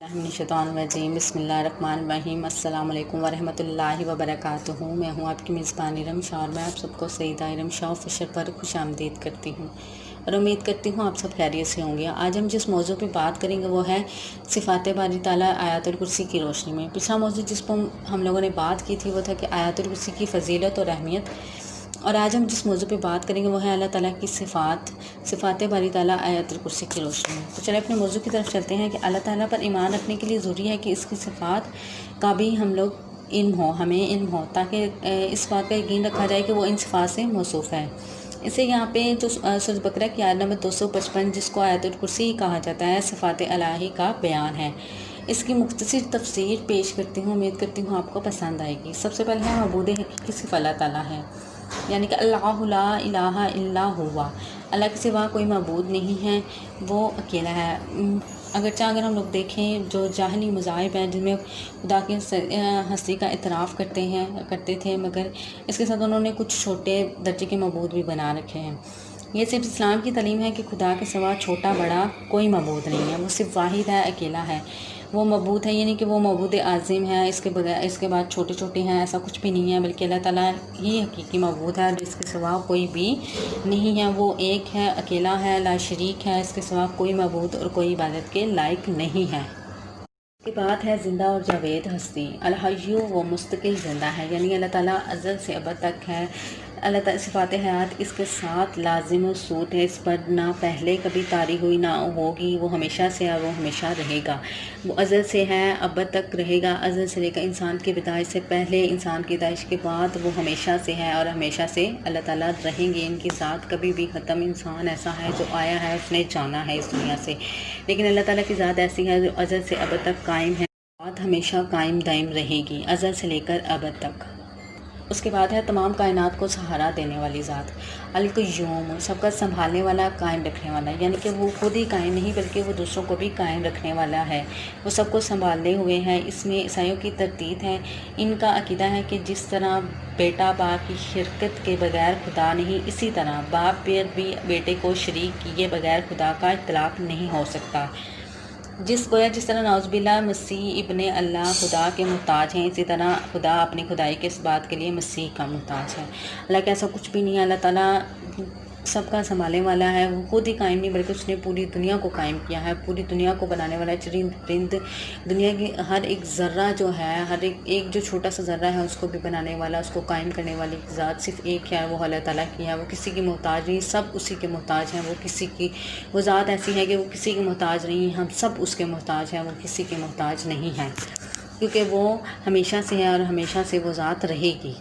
मिनश्शैतानिर्रजीम बिस्मिल्लाहिर्रहमानिर्रहीम अस्सलाम वालेकुम वरहमतुल्लाहि वबरकातुहू। मैं हूँ आपकी मेज़बान इरम शाह और मैं आप सबको सईदा इरम शाह फ़िशर पर खुशामदीद करती हूँ और उम्मीद करती हूँ आप सब खैरियत से होंगे। आज हम जिस मौजू पे बात करेंगे वो है सिफ़ात बारी ताला आयतुल कुर्सी की रोशनी में। पिछला मौजू जिस पर हम लोगों ने बात की थी वो था कि आयतुल कुर्सी की फ़जीलत और अहमियत, और आज हम जिस मौजू पे बात करेंगे वो है अल्लाह ताला की सिफ़ात बारी ताला आयतुल कुर्सी की रोशनी में। तो चलिए अपने मौजू की तरफ चलते हैं कि अल्लाह ताला पर ईमान रखने के लिए ज़रूरी है कि इसकी सिफ़ात का भी हम लोग हमें इल्म हो, ताकि इस बात का यकीन रखा जाए कि वो इन सिफ़ात से मौसूफ़ है। इसे यहाँ पे जो सूरह बकरा की आयत नंबर 255 जिसको आयतुल कुर्सी कहा जाता है, सिफ़ात इलाही का बयान है। इसकी मुख्तसर तफसीर पेश करती हूँ, उम्मीद करती हूँ आपको पसंद आएगी। सबसे पहले है मबूद की सिफ़ अल्लाह ताला है, यानी कि अल्लाहु ला इलाहा इल्ला हुवा, अल्लाह के सिवा कोई मबूद नहीं है, वो अकेला है। अगर हम लोग देखें जो जाहली मज़ाहिब हैं जिनमें खुदा की हस्ती का इतराफ़ करते थे, मगर इसके साथ उन्होंने कुछ छोटे दर्जे के मबूद भी बना रखे हैं। ये सिर्फ इस्लाम की तालीम है कि खुदा के सिवा छोटा बड़ा कोई मबूद नहीं है, वो सिर्फ वाहिद है, अकेला है, वो मबूद है, यानी कि वो मबूद आज़िम है। इसके बाद छोटे छोटे हैं, ऐसा कुछ भी नहीं है, बल्कि अल्लाह ताला ही हकीकी मबूद है, जिसके सिवा कोई भी नहीं है। वो एक है, अकेला है, ला शरीक है, इसके सिवा कोई मबूद और कोई इबादत के लायक नहीं है। की बात है ज़िंदा और जावेद हस्ती, अल-हय्यु वो मुस्तकिल ज़िंदा है, यानी अल्लाह ताला अज़ल से अबद तक है। अल्लाह ताला सिफ़ात हयात इसके साथ लाजिम और सूट है, इस पर ना पहले कभी तारी हुई ना होगी, वो हमेशा से है, वो हमेशा रहेगा। वो अज़ल से है, अबद तक रहेगा, अज़ल से लेकर इंसान की पैदाइश से पहले, इंसान की पैदाइश के बाद, वो हमेशा से है और हमेशा से अल्लाह ताला रहेंगे। इनकी ज़ात कभी भी ख़त्म, इंसान ऐसा है जो आया है, उसने जाना है इस दुनिया से, लेकिन अल्लाह ताला की ज़ात ऐसी है जो अज़ल से अबद तक कायम है, बात हमेशा कायम दायम रहेगी, अज़ल से लेकर अबद तक। उसके बाद है तमाम कायनात को सहारा देने वाली ज़ात, अल-क़य्यूम सबका संभालने वाला, कायम रखने वाला, यानी कि वो खुद ही कायम नहीं बल्कि वो दूसरों को भी कायम रखने वाला है, वो सबको संभालने हुए हैं। इसमें ईसाइयों की तरतीब है, इनका अकीदा है कि जिस तरह बेटा बाप की शिरकत के बगैर खुदा नहीं, इसी तरह बाप भी बेटे को शरीक किए बगैर खुदा का इतलाक़ नहीं हो सकता। जिस तरह नाउज़ुबिल्लाह मसीह इब्ने अल्लाह खुदा के मुहताज हैं, इसी तरह खुदा अपनी खुदाई के इस बात के लिए मसीह का मुहताज है। अल्लाह का ऐसा कुछ भी नहीं है, अल्लाह ताला सबका संभालने वाला है, वो खुद ही कायम नहीं बल्कि उसने पूरी दुनिया को कायम किया है, पूरी दुनिया को बनाने वाला है। चरिंद परिंद, दुनिया की हर एक ज़र्रा जो है, हर एक जो छोटा सा ज़र्रा है उसको भी बनाने वाला, उसको कायम करने वाली ज़ात सिर्फ एक है, वो अल्लाह ताला की है। वो किसी की मोहताज नहीं, सब उसी के मोहताज हैं। वो ज़ात ऐसी है कि वो किसी के मोहताज नहीं, हम सब उसके मोहताज हैं, वो किसी के मोहताज नहीं है, क्योंकि वो हमेशा से है और हमेशा से वो ज़ात रहेगी।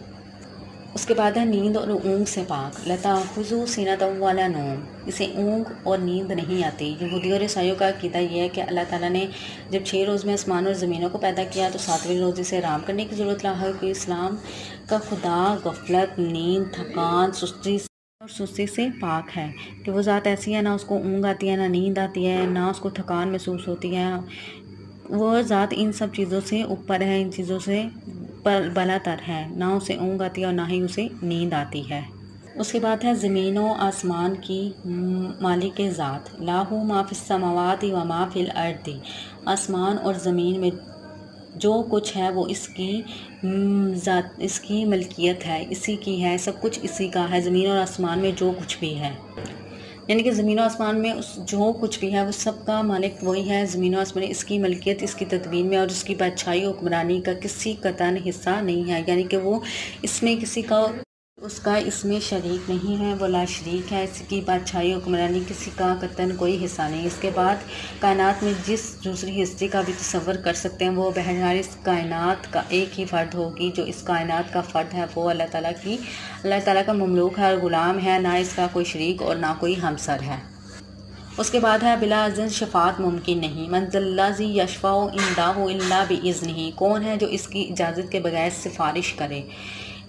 उसके बाद है नींद और ऊँग से पाक, लताखुज़ु सिनतम वला नौम, इसे ऊँग और नींद नहीं आती। यहूदी और ईसाइयों का अक़ीदा ये है कि अल्लाह ताला ने जब 6 रोज़ में आसमान और ज़मीनों को पैदा किया तो 7वें रोज़ इसे आराम करने की ज़रूरत है। कि इस्लाम का खुदा गफलत, नींद, थकान, सुस्ती से पाक है, कि वो ज़ात ऐसी है, ना उसको ऊँग आती है, ना नींद आती है, ना उसको थकान महसूस होती है। वो ज़ात इन सब चीज़ों से ऊपर है, इन चीज़ों से बलातर है, ना उसे ऊँग आती है और ना ही उसे नींद आती है। उसके बाद है ज़मीन व आसमान की मालिक ज़ात, लाहू मा फिस समावाति व मा फिल अर्दी, आसमान और ज़मीन में जो कुछ है वो इसकी मलकियत है, इसी की है, सब कुछ इसी का है। ज़मीन और आसमान में जो कुछ भी है, यानी कि ज़मीन और आसमान में जो कुछ भी है वो सब का मालिक वही है। ज़मीन और आसमान इसकी मलकियत, इसकी तदबीर में और इसकी बादशाही और हुक्मरानी का किसी कतन हिस्सा नहीं है, यानी कि वो इसमें उसका इसमें शरीक नहीं है, वो ला शरीक है। इसकी बादशाही हुक्मरानी किसी का कतन कोई हिस्सा नहीं। इसके बाद कायनात में जिस दूसरी हिस्से का भी तसव्वुर कर सकते हैं वो बहरहाल इस कायनात का एक ही फ़र्द होगी। जो इस कायनात का फ़र्द है वो अल्लाह ताला का ममलूक है और ग़ुलाम है, ना इसका कोई शरीक और ना कोई हमसर है। उसके बाद है बिला इज़्न शफ़ाअत मुमकिन नहीं, मन ज़ल्लज़ी यशफ़अउ इंदहु इल्ला बिइज़्निही, कौन है जो इसकी इजाज़त के बगैर सिफारिश करे।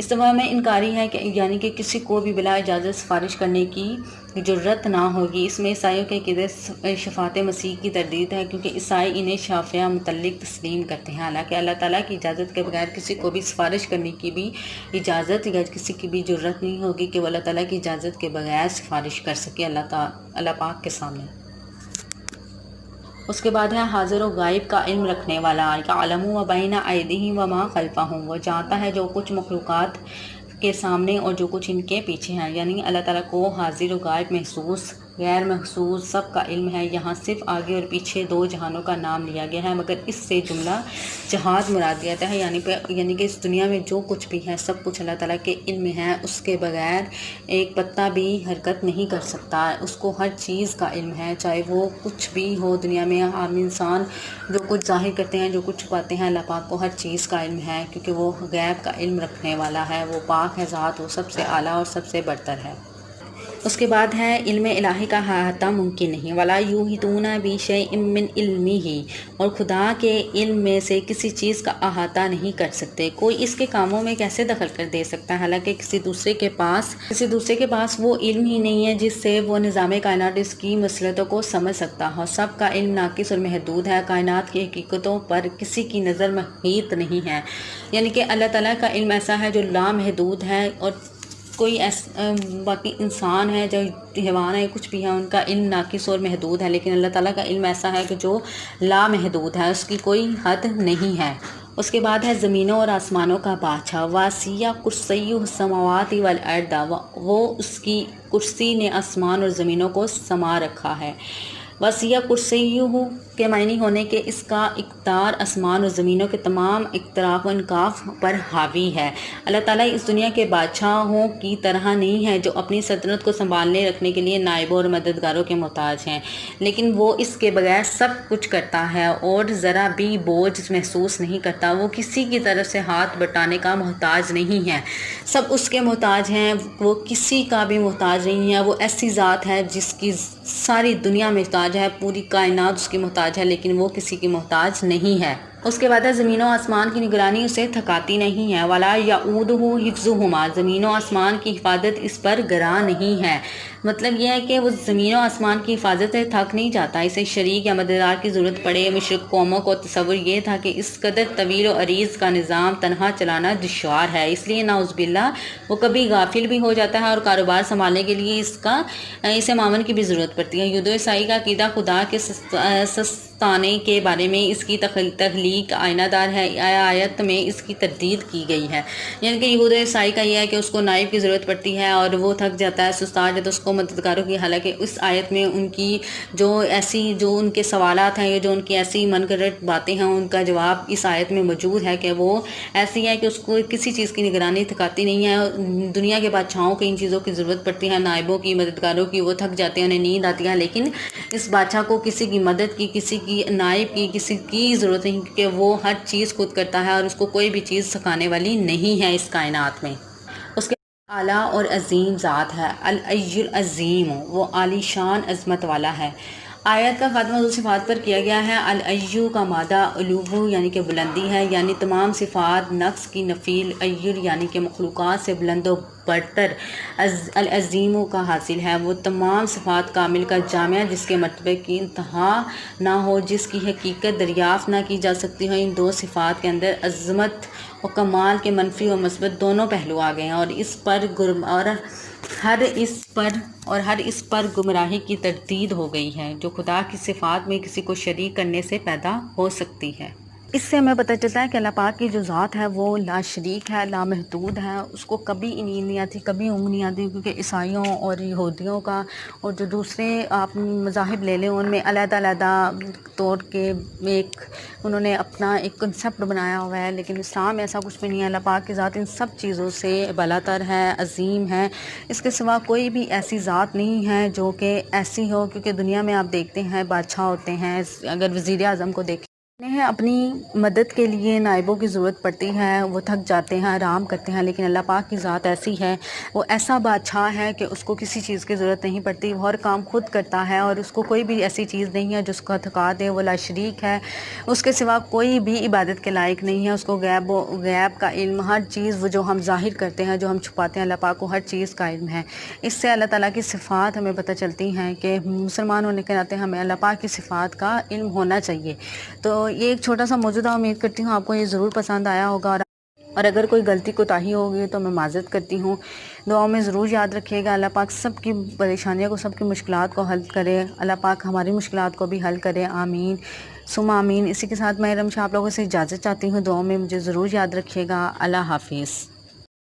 इस्तेमाल में इनकारी है कि यानी कि किसी को भी बिला इजाज़त सिफारिश करने की ज़रूरत ना होगी। इसमें ईसाइयों के अक़ीदे शफ़ाअत मसीह की तरदीद है, क्योंकि ईसाई इन्हें शाफ़िया मुतल्लिक़ तस्लीम करते हैं। हालांकि अल्लाह ताला की इजाज़त के बगैर किसी को भी सिफारिश करने की भी इजाज़त या किसी की भी ज़रूरत नहीं होगी कि वो अल्लाह ताला की इजाज़त के बगैर सिफारिश कर सके अल्लाह पाक के सामने। اس کے بعد ہے حاضر و غائب کا علم رکھنے والا، یعلم ما بین ایدیہم وما خلفہم، وہ جانتا ہے جو کچھ مخلوقات کے سامنے اور جو کچھ ان کے پیچھے ہیں، یعنی اللہ تعالیٰ کو حاضر و غائب، محسوس غیر محسوس سب کا علم ہے۔ یہاں صرف آگے اور پیچھے دو جہانوں کا نام لیا گیا ہے، مگر اس سے جملہ جہاد مراد دیتا ہے، یعنی کہ اس دنیا میں جو کچھ بھی ہے سب کچھ اللہ تعالیٰ کے علم میں ہے، اس کے بغیر ایک پتا بھی حرکت نہیں کر سکتا، اس کو ہر چیز کا علم ہے، چاہے وہ کچھ بھی ہو دنیا میں۔ عام انسان جو کچھ ظاہر کرتے ہیں، جو کچھ چھپاتے ہیں، اللہ پاک کو ہر چیز کا علم ہے، کیونکہ وہ غیب کا علم رکھنے والا ہے، وہ پاک ہے ذات، وہ سب سے اعلیٰ اور سب سے برتر ہے۔ اس کے بعد ہے علم الہی کا احاطہ ممکن نہیں، ولا یحیطون بشیء من علمہ، اور خدا کے علم میں سے کسی چیز کا احاطہ نہیں کر سکتے، کوئی اس کے کاموں میں کیسے دخل کر دے سکتا ہے، حالانکہ کسی دوسرے کے پاس وہ علم ہی نہیں ہے جس سے وہ نظام کائنات اس کی مصلحتوں کو سمجھ سکتا ہو۔ سب کا علم ناقص اور محدود ہے، کائنات کی حقیقتوں پر کسی کی نظر محیط نہیں ہے، یعنی کہ اللہ تعالیٰ کا علم ایسا ہے جو لامحدود ہے، اور کوئی باقی انسان ہے، جو حیوان ہے، کچھ بھی ہے، ان کا علم ناقص اور محدود ہے، لیکن اللہ تعالیٰ کا علم ایسا ہے کہ جو لامحدود ہے، اس کی کوئی حد نہیں ہے۔ اس کے بعد ہے زمینوں اور آسمانوں کا بادشاہ، واسع کرسیہ السماوات والارض، وہ اس کی کرسی نے آسمان اور زمینوں کو سما رکھا ہے۔ وسیع کرسیہ کے معنی ہونے کے اس کا اقتدار آسمان اور زمینوں کے تمام اختراف و انکاف پر حاوی ہے۔ اللہ تعالیٰ اس دنیا کے بادشاہوں کی طرح نہیں ہے جو اپنی سلطنت کو سنبھالنے رکھنے کے لیے نائبوں اور مددگاروں کے محتاج ہیں، لیکن وہ اس کے بغیر سب کچھ کرتا ہے اور ذرا بھی بوجھ محسوس نہیں کرتا، وہ کسی کی طرف سے ہاتھ بٹانے کا محتاج نہیں ہے، سب اس کے محتاج ہیں، وہ کسی کا بھی محتاج نہیں ہے، وہ ایسی ذات ہے جس کی ساری دنیا محتاج ہے، پوری کائنات اس کی محتاج ہے، لیکن وہ کسی کی محتاج نہیں ہے۔ اس کے بعد ہے زمین و آسمان کی نگرانی اسے تھکاتی نہیں ہے، ولا یعودہ حفظہما، زمین و آسمان کی حفاظت اس پر گراں نہیں ہے، مطلب یہ ہے کہ وہ زمین و آسمان کی حفاظت سے تھک نہیں جاتا، اسے شریک یا مددگار کی ضرورت پڑے۔ مشرک قوموں کو تصور یہ تھا کہ اس قدر طویل و عریض کا نظام تنہا چلانا دشوار ہے، اس لیے نعوذ باللہ وہ کبھی غافل بھی ہو جاتا ہے، اور کاروبار سنبھالنے کے لیے اسے معاون کی بھی ضرورت پڑتی ہے۔ یہود و عیسائی کا عقیدہ خدا کے سستانے کے بارے میں اس کی تخلیق آئینہ دار ہے، آیت میں اس کی تردید کی گئی ہے، یعنی کہ یہود و عیسائی کا یہ ہے کہ اس کو نائب کی ضرورت پڑتی ہے اور وہ تھک جاتا ہے، سستا جاتا ہے اس کو مددگاروں کی، حالانکہ اس آیت میں ان کی جو ان کے سوالات ہیں، جو ان کی ایسی من گھڑت باتیں ہیں، ان کا جواب اس آیت میں موجود ہے کہ وہ ایسی ہے کہ اس کو کسی چیز کی نگرانی تھکاتی نہیں ہے۔ دنیا کے بادشاہوں کو ان چیزوں کی ضرورت پڑتی ہے، نائبوں کی، مددگاروں کی، وہ تھک جاتے ہیں، انہیں نیند آتی ہے، لیکن اس بادشاہ کو کسی کی مدد کی، کسی کی نائب کی، کسی کی ضرورت نہیں، کیونکہ وہ ہر چیز خود کرتا ہے اور اس کو کوئی بھی چیز سکھانے والی نہیں ہے اس کائنات میں۔ اس کے اعلیٰ اور عظیم ذات ہے، العلی العظیم، وہ عالی شان عظمت والا ہے۔ آیت کا خاتمہ دو صفات پر کیا گیا ہے۔ العلی کا مادہ علو یعنی کہ بلندی ہے، یعنی تمام صفات نقص کی نفی، العلی یعنی کہ مخلوقات سے بلند و برتر، العظیم کا حاصل ہے، وہ تمام صفات کامل کا جامع، جس کے مرتبے کی انتہا نہ ہو، جس کی حقیقت دریافت نہ کی جا سکتی ہو۔ ان دو صفات کے اندر عظمت اور کمال کے منفی اور مثبت دونوں پہلو آ گئے ہیں، اور ہر اس پر گمراہی کی تردید ہو گئی ہے جو خدا کی صفات میں کسی کو شریک کرنے سے پیدا ہو سکتی ہے۔ اس سے ہمیں پتہ چلتا ہے کہ اللہ پاک کی جو ذات ہے وہ لا شریک ہے، لامحدود ہے، اس کو کبھی نیند نہیں آتی، کبھی اونگ نہیں آتی، کیونکہ عیسائیوں اور یہودیوں کا اور جو دوسرے آپ مذاہب لے لیں ان میں علیحدہ علیحدہ طور کے انہوں نے اپنا ایک کنسیپٹ بنایا ہوا ہے، لیکن اسلام ایسا کچھ بھی نہیں ہے۔ اللہ پاک کی ذات ان سب چیزوں سے بالاتر ہے، عظیم ہے، اس کے سوا کوئی بھی ایسی ذات نہیں ہے جو کہ ایسی ہو، کیونکہ دنیا میں آپ دیکھتے ہیں بادشاہ ہوتے ہیں، اگر وزیر اعظم کو دیکھیں، انہیں اپنی مدد کے لیے نائبوں کی ضرورت پڑتی ہے، وہ تھک جاتے ہیں، آرام کرتے ہیں، لیکن اللہ پاک کی ذات ایسی ہے، وہ ایسا بادشاہ ہے کہ اس کو کسی چیز کی ضرورت نہیں پڑتی، وہ ہر کام خود کرتا ہے اور اس کو کوئی بھی ایسی چیز نہیں ہے جو اس کو تھکا دے، وہ لا شریک ہے، اس کے سوا کوئی بھی عبادت کے لائق نہیں ہے، اس کو غیب کا علم، ہر چیز وہ جو ہم ظاہر کرتے ہیں، جو ہم چھپاتے ہیں، اللہ پاک کو ہر چیز کا علم ہے۔ اس سے اللہ تعالیٰ کی صفات ہمیں پتہ چلتی ہیں کہ مسلمان ہونے کے ناطے ہمیں اللہ پاک کی صفات کا علم ہونا چاہیے۔ تو یہ ایک چھوٹا سا موضوع تھا، امید کرتی ہوں آپ کو یہ ضرور پسند آیا ہوگا، اور اگر کوئی غلطی کوتاہی ہوگی تو میں معذرت کرتی ہوں۔ دعاؤں میں ضرور یاد رکھیے گا۔ اللہ پاک سب کی پریشانیوں کو، سب کی مشکلات کو حل کرے، اللہ پاک ہماری مشکلات کو بھی حل کرے، آمین ثم آمین۔ اسی کے ساتھ میں ارم شاہ آپ لوگوں سے اجازت چاہتی ہوں، دعاؤں میں مجھے ضرور یاد رکھیے گا۔ اللہ حافظ۔